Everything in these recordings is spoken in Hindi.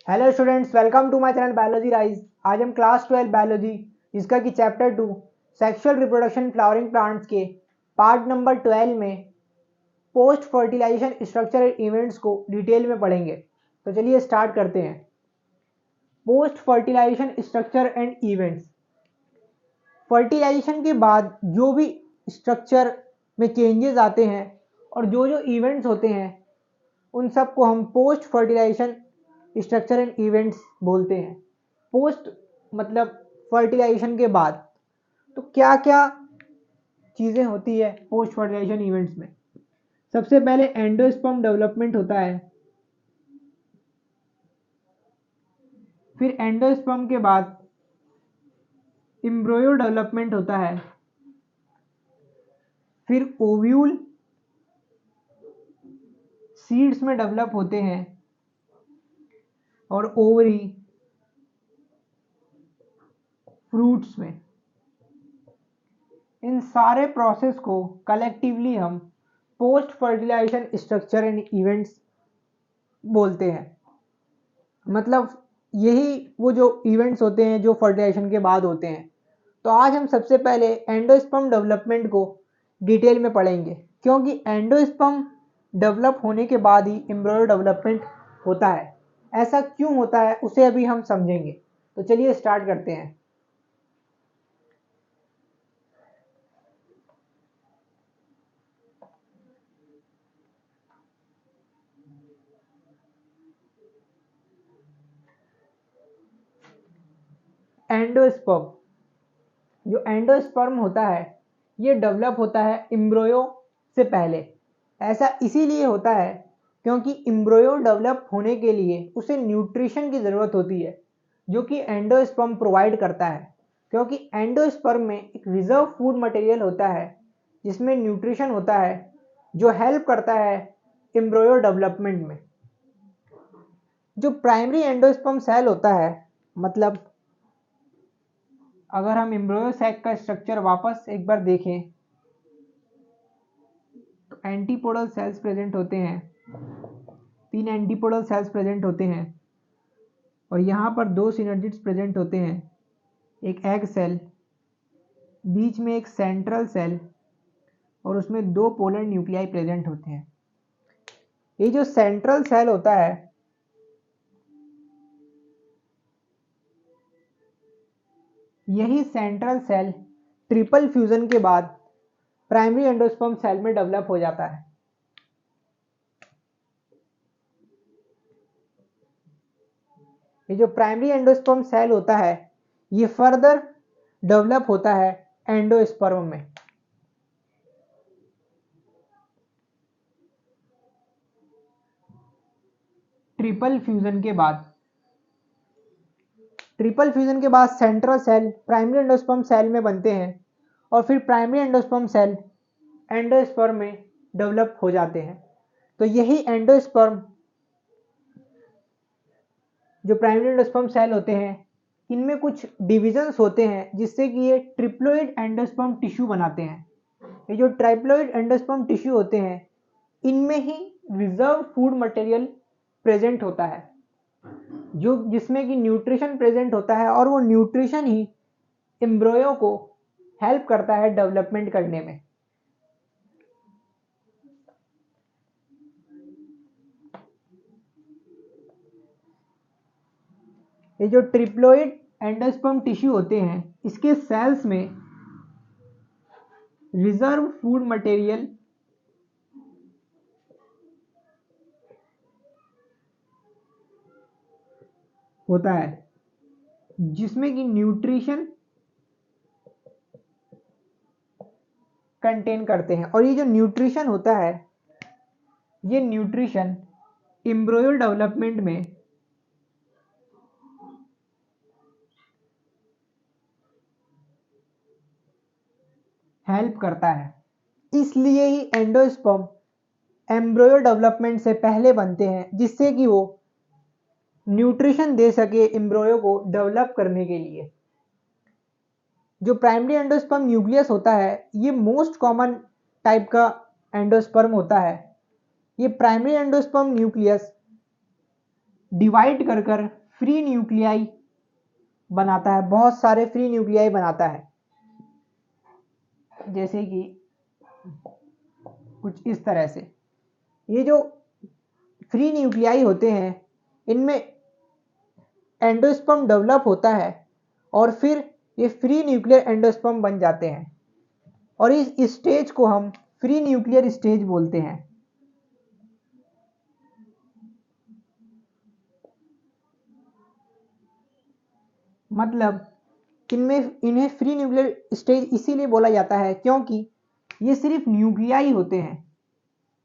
Hello students, welcome to my channel biology rise. आज हम क्लास 12 बायोलॉजी जिसका कि chapter 2 sexual reproduction flowering plants के पार्ट नंबर 12 में post fertilization structure and events को डिटेल में पढ़ेंगे। तो चलिए स्टार्ट करते हैं। Post fertilization structure and events. Fertilization के बाद जो भी स्ट्रक्चर में चेंजेस आते हैं और जो जो इवेंट्स होते हैं उन सब को हम post fertilization structure and events बोलते हैं। पोस्ट मतलब फर्टिलाइजेशन के बाद। तो क्या क्या चीज़ें होती है पोस्ट फर्टिलाइजेशन इवेंट्स में? सबसे पहले एंडोस्पर्म डेवलपमेंट होता है, फिर एंडोस्पर्म के बाद एम्ब्रियो डेवलपमेंट होता है, फिर ओव्यूल सीड्स में डेवलप होते हैं और ओवरी फ्रूट्स में। इन सारे प्रोसेस को कलेक्टिवली हम post fertilization structure and events बोलते हैं। मतलब यही वो जो इवेंट्स होते हैं जो फर्टिलाइजेशन के बाद होते हैं। तो आज हम सबसे पहले एंडोस्पर्म डेवलपमेंट को डिटेल में पढ़ेंगे, क्योंकि एंडोस्पर्म डेवलप होने के बाद ही एम्ब्रियो डेवलपमेंट होता है। ऐसा क्यों होता है उसे अभी हम समझेंगे। तो चलिए स्टार्ट करते हैं। एंडोस्पर्म, जो एंडोस्पर्म होता है ये डेवलप होता है एम्ब्रियो से पहले। ऐसा इसीलिए होता है क्योंकि एम्ब्रियो डेवलप होने के लिए उसे न्यूट्रिशन की ज़रूरत होती है, जो कि एंडोस्पर्म प्रोवाइड करता है। क्योंकि एंडोस्पर्म में एक रिजर्व फूड मटेरियल होता है जिसमें न्यूट्रिशन होता है, जो हेल्प करता है एम्ब्रियो डेवलपमेंट में। जो प्राइमरी एंडोस्पर्म सेल होता है, मतलब अगर हम एम्ब्रियो सैक का स्ट्रक्चर वापस एक बार देखें तो एंटीपोडल सेल्स प्रेजेंट होते हैं, 3 एंटीपोडल सेल्स प्रेजेंट होते हैं और यहाँ पर 2 सिनर्जिड्स प्रेजेंट होते हैं, एक एग सेल, बीच में एक सेंट्रल सेल और उसमें 2 पोलर न्यूक्लियाई प्रेजेंट होते हैं। ये जो सेंट्रल सेल होता है यही सेंट्रल सेल ट्रिपल फ्यूजन के बाद प्राइमरी एंडोस्पर्म सेल में डेवलप हो जाता है। ये जो प्राइमरी एंडोस्पर्म सेल होता है ये फर्दर डेवलप होता है एंडोस्पर्म में। ट्रिपल फ्यूजन के बाद central cell primary endosperm cell में बनते हैं और फिर प्राइमरी एंडोस्पर्म सेल एंडोस्पर्म में डेवलप हो जाते हैं। तो यही एंडोस्पर्म जो प्राइमरी एंडोस्पर्म सेल होते हैं इनमें कुछ डिविजन्स होते हैं जिससे कि ये ट्रिप्लोइड एंडोस्पर्म टिश्यू बनाते हैं। ये जो ट्राइप्लोइड एंडोस्पर्म टिश्यू होते हैं इनमें ही रिजर्व फूड मटेरियल प्रेजेंट होता है, जो जिसमें कि न्यूट्रिशन प्रेजेंट होता है और वो न्यूट्रिशन ही एम्ब्रियो को हेल्प करता है डेवलपमेंट करने में। ये जो ट्रिप्लोइड एंडोस्पर्म टिश्यू होते हैं इसके सेल्स में रिजर्व फूड मटेरियल होता है जिसमें कि न्यूट्रिशन कंटेन करते हैं और ये जो न्यूट्रिशन होता है ये न्यूट्रिशन एम्ब्रियो डेवलपमेंट में हेल्प करता है। इसलिए ही एंडोस्पर्म एम्ब्रियो डेवलपमेंट से पहले बनते हैं, जिससे कि वो न्यूट्रिशन दे सके एम्ब्रियो को डेवलप करने के लिए। जो प्राइमरी एंडोस्पर्म न्यूक्लियस होता है ये मोस्ट कॉमन टाइप का एंडोस्पर्म होता है। ये प्राइमरी एंडोस्पर्म न्यूक्लियस डिवाइड कर कर फ्री न्यूक्लियाई बनाता है, बहुत सारे फ्री न्यूक्लियाई बनाता है, जैसे कि कुछ इस तरह से। ये जो फ्री न्यूक्लियाई होते हैं इनमें एंडोस्पर्म डेवलप होता है और फिर ये फ्री न्यूक्लियर एंडोस्पर्म बन जाते हैं और इस स्टेज को हम फ्री न्यूक्लियर स्टेज बोलते हैं। मतलब इन्हें फ्री न्यूक्लियर स्टेज इसीलिए बोला जाता है क्योंकि ये सिर्फ न्यूक्लियाई होते हैं,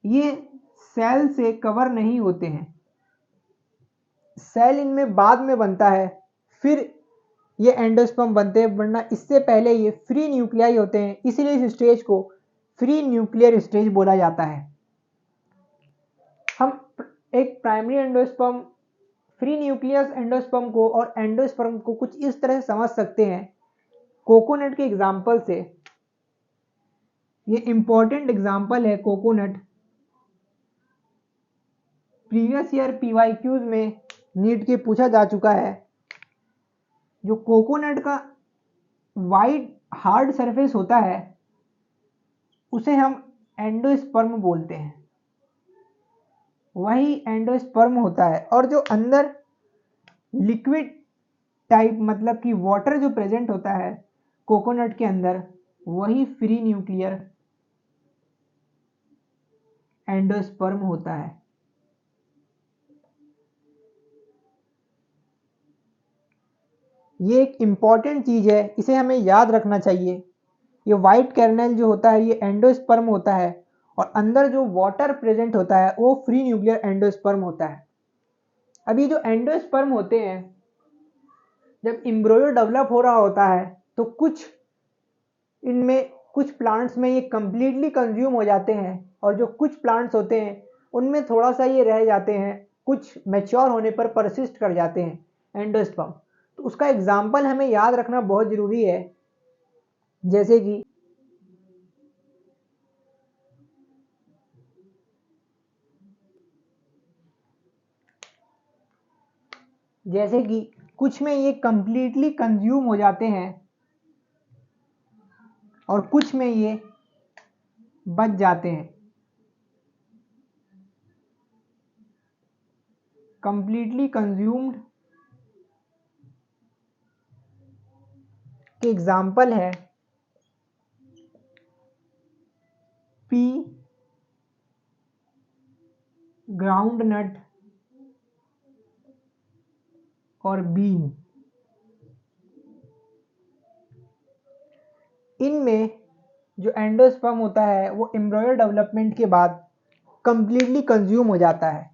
ये सेल से कवर नहीं होते हैं। सेल इनमें बाद में बनता है, फिर ये एंडोस्पर्म बनते हैं, वरना इससे पहले ये फ्री न्यूक्लियाई होते हैं, इसीलिए इस स्टेज को फ्री न्यूक्लियर स्टेज बोला जाता है। हम एक primary endosperm, free nucleus endosperm को और एंडोस्पर्म को कुछ इस तरह से समझ सकते हैं कोकोनट के एग्जाम्पल से। ये इंपॉर्टेंट एग्जाम्पल है कोकोनट। प्रीवियस ईयर पीवाईक्यूज में नीट के पूछा जा चुका है। जो कोकोनट का वाइड हार्ड सरफेस होता है उसे हम एंडोस्पर्म बोलते हैं, वही एंडोस्पर्म होता है। और जो अंदर लिक्विड टाइप मतलब कि वाटर जो प्रेजेंट होता है कोकोनट के अंदर, वही फ्री न्यूक्लियर एंडोस्पर्म होता है। ये एक इंपॉर्टेंट चीज है, इसे हमें याद रखना चाहिए। ये व्हाइट कर्नेल जो होता है ये एंडोस्पर्म होता है और अंदर जो वाटर प्रेजेंट होता है वो फ्री न्यूक्लियर एंडोस्पर्म होता है। अब ये जो एंडोस्पर्म होते हैं, जब एम्ब्रियो डेवलप हो रहा होता है तो कुछ प्लांट्स में ये कंप्लीटली कंज्यूम हो जाते हैं और जो कुछ प्लांट्स होते हैं उनमें थोड़ा सा ये रह जाते हैं, कुछ मैच्योर होने पर परसिस्ट कर जाते हैं एंडोस्पर्म। तो उसका एग्जाम्पल हमें याद रखना बहुत जरूरी है, जैसे कि कुछ में ये कंप्लीटली कंज्यूम हो जाते हैं और कुछ में ये बच जाते हैं। कंप्लीटली कंज्यूम्ड के एग्जाम्पल है पी, ग्राउंड नट और बीन। इनमें जो एंडोस्पर्म होता है वो एम्ब्रियो डेवलपमेंट के बाद कंप्लीटली कंज्यूम हो जाता है।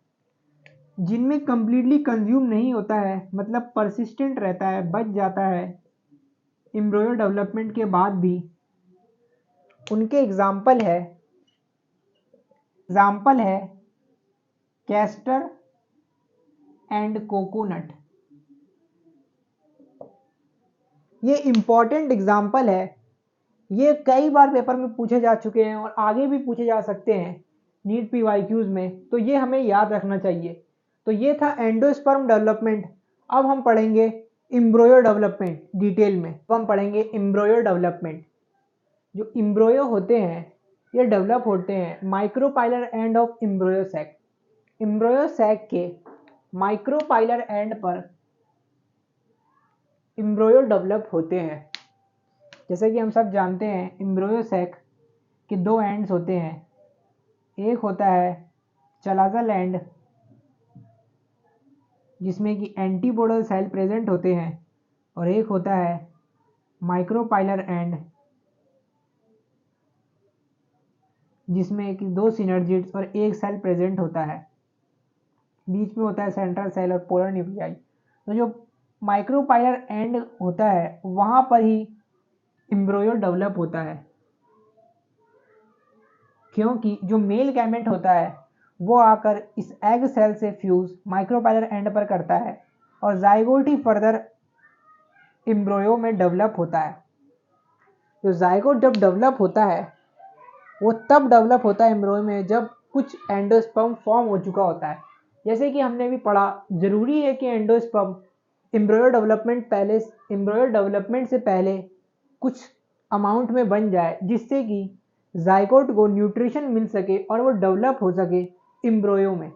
जिनमें कंप्लीटली कंज्यूम नहीं होता है मतलब परसिस्टेंट रहता है, बच जाता है एम्ब्रियो डेवलपमेंट के बाद भी, उनके एग्जाम्पल है कैस्टर एंड कोकोनट। ये इंपॉर्टेंट एग्जाम्पल है, ये कई बार पेपर में पूछे जा चुके हैं और आगे भी पूछे जा सकते हैं नीट पीवाईक्यूज में, तो ये हमें याद रखना चाहिए। तो ये था एंडोस्पर्म डेवलपमेंट। अब हम पढ़ेंगे एम्ब्रियो डेवलपमेंट डिटेल में। अब हम पढ़ेंगे एम्ब्रियो डेवलपमेंट। जो एम्ब्रियो होते हैं ये डेवलप होते हैं micropylar end of embryo sac. Embryo sac के माइक्रोपाइलर एंड पर एम्ब्रियो डेवलप होते हैं। जैसे कि हम सब जानते हैं एम्ब्रियो सैक के दो एंड्स होते हैं, एक होता है चलाजल एंड जिसमें कि एंटीपोडल सेल प्रेजेंट होते हैं और एक होता है माइक्रोपाइलर एंड जिसमें कि दो सिनर्जिड्स और एक सेल प्रेजेंट होता है, बीच में होता है सेंट्रल सेल और पोलर न्यूक्लियाई। तो जो माइक्रोपाइलर एंड होता है वहां पर ही एम्ब्रियो डेवलप होता है, क्योंकि जो मेल गैमेट होता है वो आकर इस एग सेल से फ्यूज माइक्रोपाइलर एंड पर करता है और जाइगोट ही फर्दर एम्ब्रियो में डेवलप होता है। जो जाइगोट जब डेवलप होता है वो तब डेवलप होता है एम्ब्रियो में जब कुछ एंडोस्पर्म फॉर्म हो चुका होता है। जैसे कि हमने भी पढ़ा, जरूरी है कि एंडोस्पर्म एम्ब्रियो डेवलपमेंट से पहले कुछ अमाउंट में बन जाए, जिससे कि जाइगोट को न्यूट्रिशन मिल सके और वो डेवलप हो सके एम्ब्रियो में।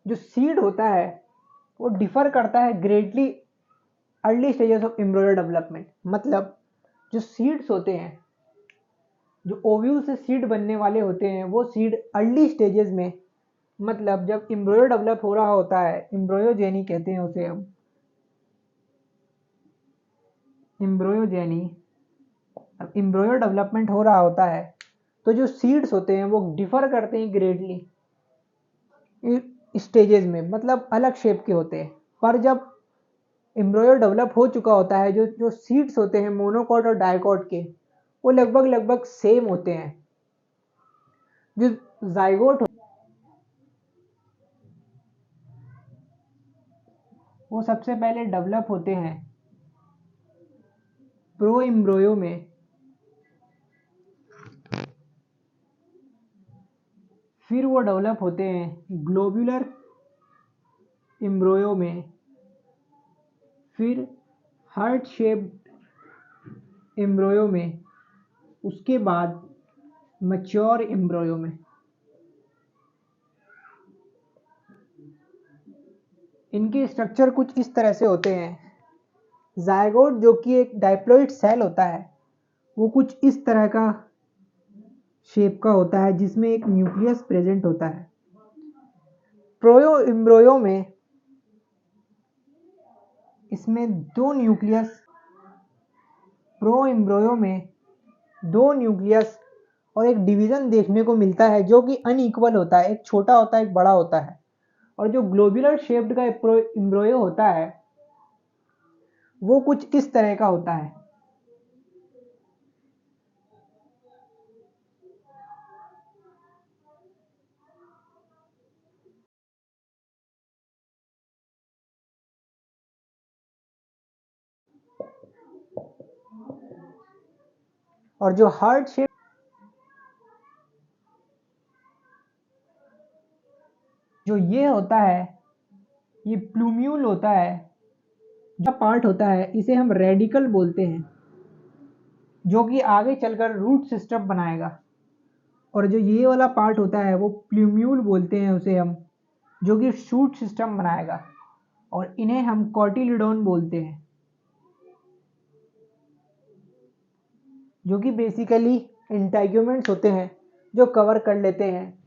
जो सीड होता है वो डिफर करता है greatly early stages of embryo development. मतलब जो सीड्स होते हैं, जो ओव्यूल से सीड बनने वाले होते हैं, वो सीड अर्ली स्टेजेस में, मतलब जब एम्ब्रियो डेवलप हो रहा होता है, एम्ब्रियोजेनी कहते हैं उसे हम, एम्ब्रियोजेनी, अब एम्ब्रियो डेवलपमेंट हो रहा होता है तो जो सीड्स होते हैं वो डिफर करते हैं ग्रेटली स्टेजेस में, मतलब अलग शेप के होते हैं। पर जब एम्ब्रियो डेवलप हो चुका होता है, जो जो सीड्स होते हैं मोनोकॉट और डाइकॉट के, वो लगभग लगभग सेम होते हैं। जो जाइगोट वो सबसे पहले डेवलप होते हैं प्रो एम्ब्रियो में, फिर वो डेवलप होते हैं ग्लोब्यूलर एम्ब्रियो में, फिर हार्ट शेप्ड एम्ब्रियो में, उसके बाद मैच्योर एम्ब्रियो में। इनके स्ट्रक्चर कुछ इस तरह से होते हैं। जायगोट जो कि एक डाइप्लॉइड सेल होता है, वो कुछ इस तरह का शेप का होता है जिसमें एक न्यूक्लियस प्रेजेंट होता है। प्रो एम्ब्रियो में इसमें दो न्यूक्लियस, प्रो एम्ब्रियो में दो न्यूक्लियस और एक डिवीजन देखने को मिलता है जो कि अनइक्वल होता है, एक छोटा होता है एक बड़ा होता है। और जो ग्लोबुलर शेप्ड का एम्ब्रियो होता है वो कुछ इस तरह का होता है। और जो हार्ट शेप, जो ये होता है, ये प्लूम्यूल होता है। जो पार्ट होता है इसे हम रेडिकल बोलते हैं, जो कि आगे चलकर रूट सिस्टम बनाएगा। और जो ये वाला पार्ट होता है वो प्लूम्यूल बोलते हैं उसे हम, जो कि शूट सिस्टम बनाएगा। और इन्हें हम कॉटिलिडोन बोलते हैं, जो कि बेसिकली इंटेग्यूमेंट्स होते हैं जो कवर कर लेते हैं।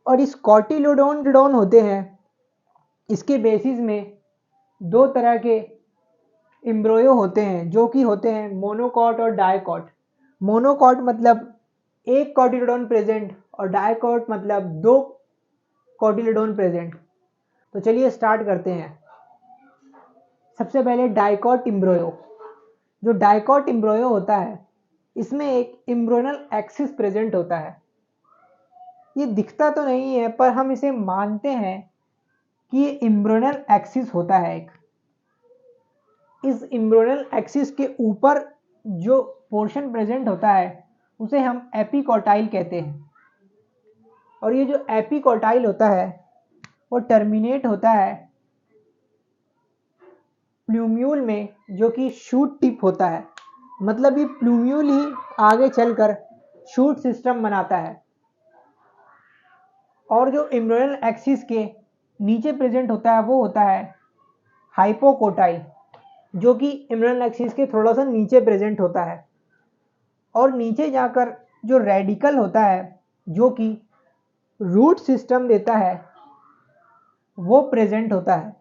और इस कॉटिलिडोन होते हैं, इसके बेसिस में दो तरह के एम्ब्रियो होते हैं जो कि होते हैं मोनोकॉट और डाइकॉट। मोनोकॉट मतलब एक कॉटिलिडोन प्रेजेंट और डाइकॉट मतलब दो कॉटिलिडोन प्रेजेंट। तो चलिए स्टार्ट करते हैं। सबसे पहले डाइकॉट एम्ब्रियो। जो डाइकॉट एम्ब्रियो होता है इसमें एक एम्ब्रियोनल एक्सिस प्रेजेंट होता है। ये दिखता तो नहीं है पर हम इसे मानते हैं कि ये एम्ब्रियोनल एक्सिस होता है एक। इस एम्ब्रियोनल एक्सिस के ऊपर जो पोर्शन प्रेजेंट होता है उसे हम एपिकोटाइल कहते हैं। और ये जो एपिकोटाइल होता है वो टर्मिनेट होता है प्लूम्यूल में, जो कि शूट टिप होता है। मतलब ये प्लूम्यूल ही आगे चलकर शूट सिस्टम बनाता है। और जो एम्ब्रियोनल एक्सिस के नीचे प्रेजेंट होता है वो होता है हाइपोकोटाइल, जो कि एम्ब्रियोनल एक्सिस के थोड़ा सा नीचे प्रेजेंट होता है। और नीचे जाकर जो रेडिकल होता है जो कि रूट सिस्टम देता है वो प्रेजेंट होता है।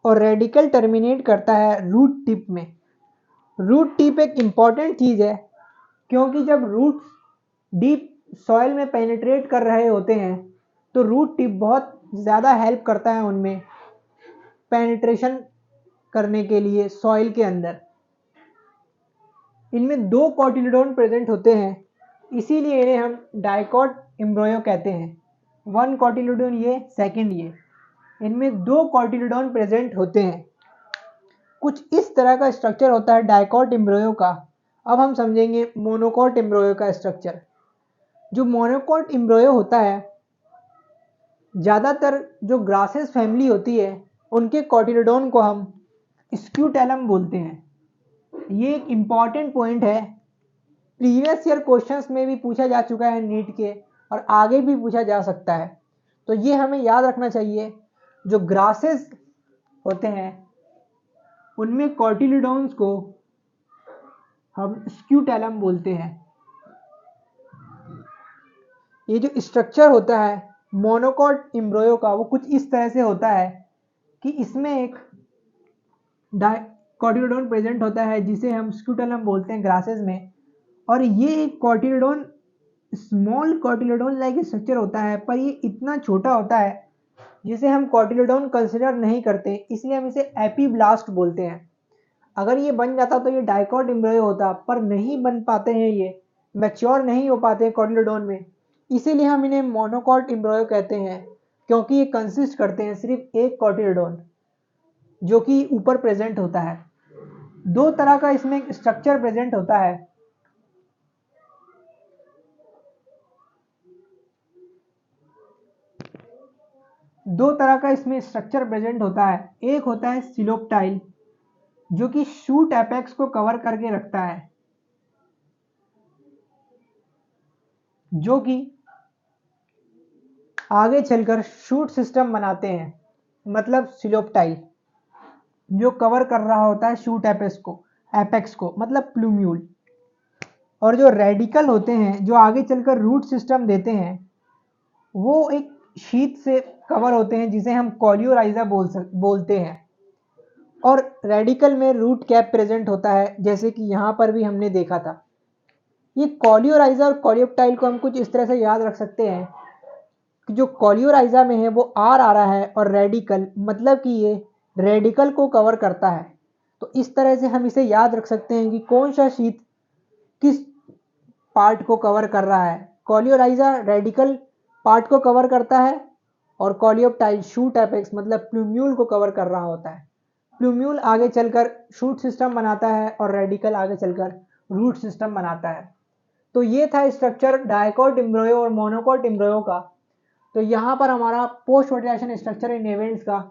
और रेडिकल टर्मिनेट करता है रूट टिप में। रूट टिप एक इम्पॉर्टेंट चीज़ है, क्योंकि जब रूट्स डीप सॉइल में पेनिट्रेट कर रहे होते हैं तो रूट टिप बहुत ज़्यादा हेल्प करता है उनमें पेनिट्रेशन करने के लिए सॉइल के अंदर। इनमें दो कॉटिलिडोन प्रेजेंट होते हैं, इसीलिए इन्हें हम डाइकॉट एम्ब्रियो कहते हैं। वन कॉटिलिडोन ये, सेकंड ये। इनमें दो कॉटिलिडोन प्रेजेंट होते हैं। कुछ इस तरह का स्ट्रक्चर होता है डाइकॉट एम्ब्रियो का। अब हम समझेंगे मोनोकॉट एम्ब्रियो का स्ट्रक्चर। जो मोनोकॉट एम्ब्रियो होता है ज़्यादातर जो ग्रासेस फैमिली होती है उनके कॉटिलेडोन को हम स्क्यूटेलम बोलते हैं। ये एक इम्पॉर्टेंट पॉइंट है, प्रीवियस ईयर क्वेश्चंस में भी पूछा जा चुका है नीट के, और आगे भी पूछा जा सकता है। तो ये हमें याद रखना चाहिए, जो ग्रासेस होते हैं उनमें कॉटिलिडोन्स को हम स्क्यूटेलम बोलते हैं। ये जो स्ट्रक्चर होता है मोनोकॉट एम्ब्रियो का, वो कुछ इस तरह से होता है कि इसमें एक कॉटिलिडोन प्रेजेंट होता है जिसे हम स्क्यूटेलम बोलते हैं ग्रासेस में। और ये एक कॉटिलिडोन स्मॉल कॉटिलिडोन लाइक स्ट्रक्चर होता है, पर ये इतना छोटा होता है जिसे हम कॉटिलिडोन कंसिडर नहीं करते, इसलिए हम इसे एपीब्लास्ट बोलते हैं। अगर ये बन जाता तो ये डाइकॉट एम्ब्रियो होता, पर नहीं बन पाते हैं, ये मैच्योर नहीं हो पाते कॉटिलिडोन में, इसीलिए हम इन्हें मोनोकॉट एम्ब्रियो कहते हैं, क्योंकि ये कंसिस्ट करते हैं सिर्फ एक कॉटिलिडोन जो कि ऊपर प्रेजेंट होता है। दो तरह का इसमें स्ट्रक्चर प्रेजेंट होता है। दो तरह का इसमें स्ट्रक्चर प्रेजेंट होता है। एक होता है सिलोप्टाइल, जो कि शूट एपेक्स को कवर करके रखता है, जो कि आगे चलकर शूट सिस्टम बनाते हैं, मतलब सिलोप्टाइल जो कवर कर रहा होता है शूट एपेक्स को मतलब प्लूम्यूल। और जो रेडिकल होते हैं जो आगे चलकर रूट सिस्टम देते हैं, वो एक शीट से कवर होते हैं जिसे हम कॉलियोराइजा बोलते हैं। और रेडिकल में रूट कैप प्रेजेंट होता है, जैसे कि यहाँ पर भी हमने देखा था। ये कॉलियोराइजा और कॉलियोप्टाइल को हम कुछ इस तरह से याद रख सकते हैं कि जो कॉलियोराइजा में है वो आर आ रहा है, और रेडिकल मतलब कि ये रेडिकल को कवर करता है। तो इस तरह से हम इसे याद रख सकते हैं कि कौन सा शीट किस पार्ट को कवर कर रहा है। कॉलियोराइजा रेडिकल पार्ट को कवर करता है, और कॉलियोप्टाइल शूट एपेक्स मतलब प्लूम्यूल को कवर कर रहा होता है। प्लूम्यूल आगे चलकर शूट सिस्टम बनाता है, और रेडिकल आगे चलकर रूट सिस्टम बनाता है। तो ये था स्ट्रक्चर डाइकॉट एम्ब्रियो और मोनोकॉट एम्ब्रियो का। तो यहाँ पर हमारा पोस्ट फर्टिलाइजेशन स्ट्रक्चर इन एवेंट्स का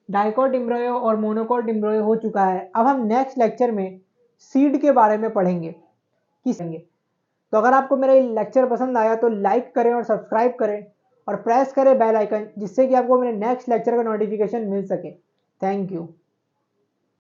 डाइकॉट एम्ब्रियो और मोनोकॉट एम्ब्रियो हो चुका है। अब हम नेक्स्ट लेक्चर में सीड के बारे में पढ़ेंगे तो अगर आपको मेरा ये लेक्चर पसंद आया तो लाइक करें और सब्सक्राइब करें और प्रेस करें बेल आइकन, जिससे कि आपको मेरे नेक्स्ट लेक्चर का नोटिफिकेशन मिल सके। Thank you.